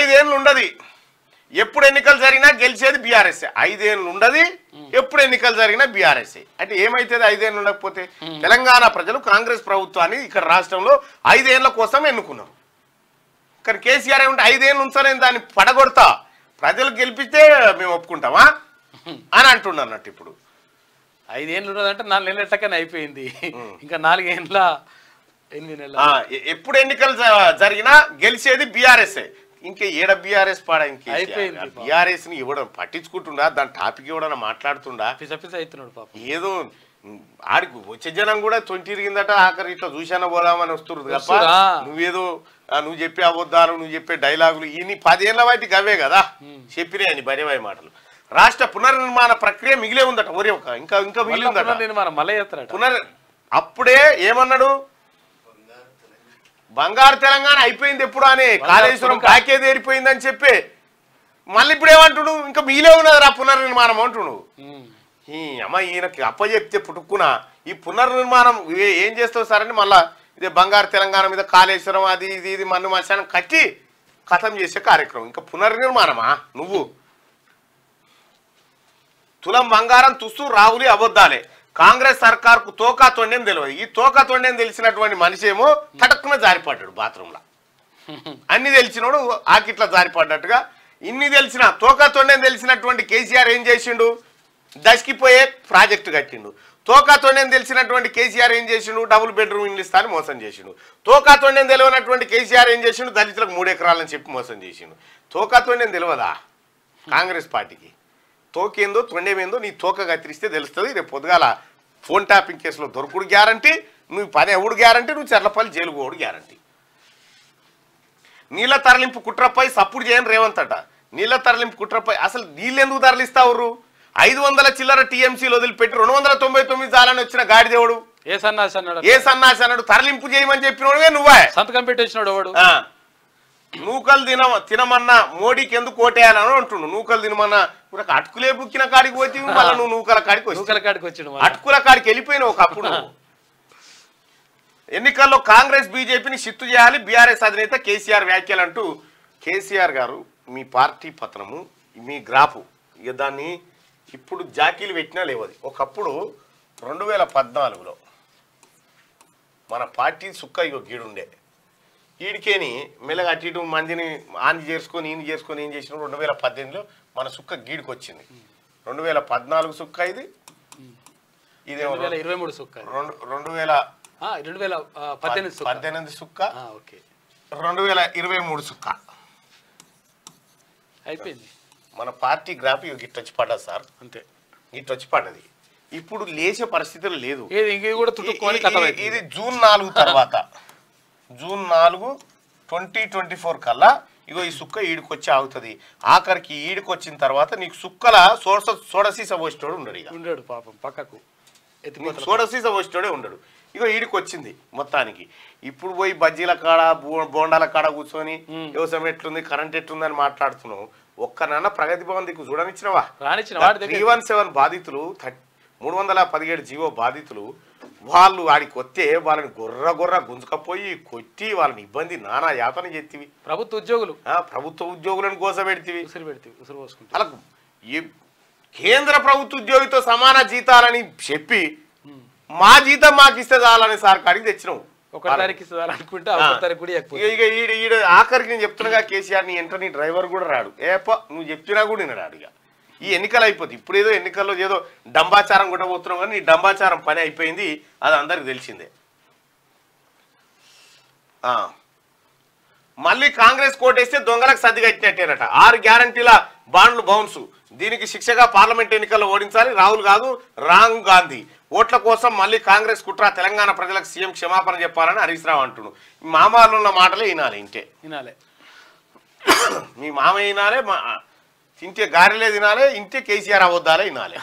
5 ఏళ్ళు ఉండదు. ఎప్పుడు ఎన్నికలు జరిగినా గెలిచేది బీఆర్ఎస్. 5 ఏళ్ళు ఉండదు, ఎప్పుడు ఎన్నికలు జరిగినా బీఆర్ఎస్. అంటే ఏమైతుంది 5 ఏళ్ళు ఉండకపోతే? తెలంగాణ ప్రజలు కాంగ్రెస్ ప్రభుత్వాన్ని ఇక్కడ రాష్ట్రంలో 5 ఏళ్ల కోసం ఎన్నుకున్నారు. కానీ కేసీఆర్ ఏమంటే 5 ఏళ్ళు ఉంచలేని దాన్ని పడగొడతా, ప్రజలు గెలిపిస్తే మేము ఒప్పుకుంటామా అని అంటున్నట్టు. ఇప్పుడు 5 ఏళ్ళు ఉన్నదంటే 4 నెలల ఎట్టకనే అయిపోయింది. ఇంకా 4 ఏళ్ళ 8 నెలల ఎప్పుడు ఎన్నికలు జరిగినా గెలిచేది బీఆర్ఎస్. ఇంకా ఏడ బీఆర్ఎస్ పాడా? ఇంకా బీఆర్ఎస్ ని ఇవ్వడం పట్టించుకుంటుండా? దాని టాపిక్ ఇవ్వడం మాట్లాడుతుండా? పిసపిస అవుతున్నాడు పాప. ఏదో ఆడికి వచ్చే జనం కూడా 20 ఇరిగిందట, ఆఖరి ఇట్లా చూసాన పోదామని వస్తున్నారు తప్ప నువ్వేదో నువ్వు చెప్పే అబద్ధాలు, నువ్వు చెప్పే డైలాగులు ఇన్ని 10 ఏళ్ల వాటికి అవే కదా చెప్పినాయి అని బరేవాయి మాటలు. రాష్ట్ర పునర్నిర్మాణ ప్రక్రియ మిగిలే ఉందట. ఒరే ఇంకా ఇంకా మిగిలి ఉందట. అప్పుడే ఏమన్నాడు, బంగారు తెలంగాణ అయిపోయింది ఎప్పుడు అని, కాళేశ్వరం ప్యాకేజ్ ఏరిపోయిందని చెప్పి మళ్ళీ ఇప్పుడు ఏమంటుడు, ఇంకా మిగిలే ఉన్నది రా పునర్నిర్మాణం అంటుడు. ఈ అమ్మ ఈయనకి అప్పచెప్తే పుట్టుకున్న ఈ పునర్నిర్మాణం ఏం చేస్తావు సార్ అని మళ్ళా ఇదే బంగారు తెలంగాణ మీద కాళేశ్వరం అది ఇది ఇది మన్ను మశానం కట్టి ఖతం చేసే కార్యక్రమం. ఇంకా పునర్నిర్మాణమా? నువ్వు తులం బంగారం తుస్తూ రావులి అబద్ధాలే. కాంగ్రెస్ సర్కార్కు తోకా తొండేం తెలియదు. ఈ తోకా తొండేం తెలిసినటువంటి మనిషి ఏమో తటక్కున జారిపడ్డాడు బాత్రూంలో. అన్ని తెలిసినోడు ఆకిట్లా జారిపడ్డట్టుగా ఇన్ని తెలిసిన తోకా తొండేం తెలిసినటువంటి కేసీఆర్ ఏం చేసిండు, దశకిపోయే ప్రాజెక్టు కట్టిండు. తోకా తొండేం తెలిసినటువంటి కేసీఆర్ ఏం చేసిండు, డబుల్ బెడ్రూమ్ ఇల్లు ఇస్తా అని మోసం చేసిండు. తోకా తొండేం తెలియనటువంటి కేసీఆర్ ఏం చేసిండు, దళితులకు 3 ఎకరాలని చెప్పి మోసం చేసిండు. తోకా తొండేం తెలియదా కాంగ్రెస్ పార్టీకి? తోకేందో తొండేమేందో నీ తోక కత్తిరిస్తే తెలుస్తుంది. రేపు పొద్దుగాల ఫోన్ ట్యాపింగ్ కేసులో దొరకుడు గ్యారంటీ, నువ్వు పని ఎవడు గ్యారంటీ, నువ్వు చెర్లపల్లి జైలు పోవడు గ్యారంటీ. నీళ్ళ తరలింపు కుట్రపై సప్పుడు చేయని రేవంత్ అట. నీళ్ళ తరలింపు కుట్రపై అసలు నీళ్ళు ఎందుకు తరలిస్తావురు? 500 చిల్లర టీఎంసీలు వదిలిపెట్టి 299 చాలని వచ్చిన గాడిదేవుడు ఏ సన్నాసి అన్నాడు? ఏ సన్నాసి అన్నాడు? తరలింపు చేయమని చెప్పినోడే నువ్వే సంతకం పెట్టేసినాడు వాడు. నూకలు తినమన్నా మోడీకి ఎందుకు ఓటేయాలని అంటుండు. నూకలు తినమన్నా అటుకులే బుక్కిన కాడికి పోతే మళ్ళీ నువ్వు నూకల కాడికి వచ్చి అటుకుల కాడికి వెళ్ళిపోయినావు ఒకప్పుడు. ఎన్నికల్లో కాంగ్రెస్ బీజేపీని షిత్తు చేయాలి బీఆర్ఎస్ అధినేత కేసీఆర్ వ్యాఖ్యలు అంటూ కేసీఆర్ గారు మీ పార్టీ పతనము మీ గ్రాఫు ఇక దాన్ని ఇప్పుడు జాకీలు పెట్టినా లేవది. ఒకప్పుడు 2014లో మన పార్టీ సుక్క ఇగో గీడుండే, ఈడికేని మెల్లగా అటు ఇటు మందిని ఆంది చేసుకొని ఈయన చేసుకొని ఏం చేసిన 2018లో మన సుక్క గీడికి వచ్చింది. 2014 సుక్క ఇది, ఇది 2023 సుక్క, 2018 సుక్క, 2023 సుక్క అయిపోయింది. మన పార్టీ గ్రాఫ్ గిట్టొచ్చి పడ్డది సార్, అంతే గిట్టొచ్చి పడ్డది. ఇప్పుడు లేచే పరిస్థితులు లేదు. ఇది జూన్ 4 తర్వాత, జూన్ 4 2024 కల్లా ఇగో ఈ సుక్క ఈడికొచ్చి ఆగుతుంది. ఆఖరికి ఈడికొచ్చిన తర్వాత నీకు సుక్కల సోడసీస పోసేటోడు ఉండడు. ఇక ఉండడు పాపం, పక్కకు సోడసీస పోసేటోడే ఉండడు. ఇగో ఈడికి వచ్చింది మొత్తానికి. ఇప్పుడు పోయి బజ్జీల కాడ బోండాల కాడ కూర్చొని వ్యవసాయం ఎట్లుంది కరెంట్ ఎట్లుంది అని మాట్లాడుతున్నావు. ఒక్కనన్నా ప్రగతి భవన్ దిక్కు చూడనిచ్చినవా? 317 బాధితులు, 317 జీవో బాధితులు వాళ్ళు వాడికి వస్తే వాళ్ళని గొర్ర గుంజుకపోయి కొట్టి వాళ్ళని ఇబ్బంది నానా యాతన చేతివి. ప్రభుత్వ ఉద్యోగులను గోసపెడితివి. అలా కేంద్ర ప్రభుత్వ ఉద్యోగితో సమాన జీతాలని చెప్పి మా జీతం మాకు ఇస్తే చాలని సార్ కాడికి తెచ్చినావు. ఆఖరికి నేను చెప్తున్నాగా కేసీఆర్ నీ ఎంటర్ నీ డ్రైవర్ కూడా రాడు. నువ్వు చెప్పినా కూడా నేను రాడు. ఇక ఈ ఎన్నికలు అయిపోతుంది. ఇప్పుడు ఏదో ఎన్నికల్లో ఏదో డంబాచారం కొట్టబోతున్నావు కానీ నీ డంబాచారం పని అయిపోయింది, అది అందరికి తెలిసిందే. మళ్ళీ కాంగ్రెస్ కోటేస్తే దొంగలకు సర్ది కట్టినట్టేనట. 6 గ్యారంటీల బాండ్లు బౌన్సు, దీనికి శిక్షగా పార్లమెంట్ ఎన్నికల్లో ఓడించాలి రాహుల్ కాదు రాహుల్ గాంధీ. ఓట్ల కోసం మళ్ళీ కాంగ్రెస్ కుట్ర, తెలంగాణ ప్రజలకు సీఎం క్షమాపణ చెప్పాలని హరీష్ రావు అంటున్నాడు. మీ మామలు ఉన్న మాటలే వినాలి, ఇంటే వినాలి. మీ మామ వినాలే, ఇంటే గారెలే తినాలి, ఇంటే కేసీఆర్ అవద్దాలే వినాలి.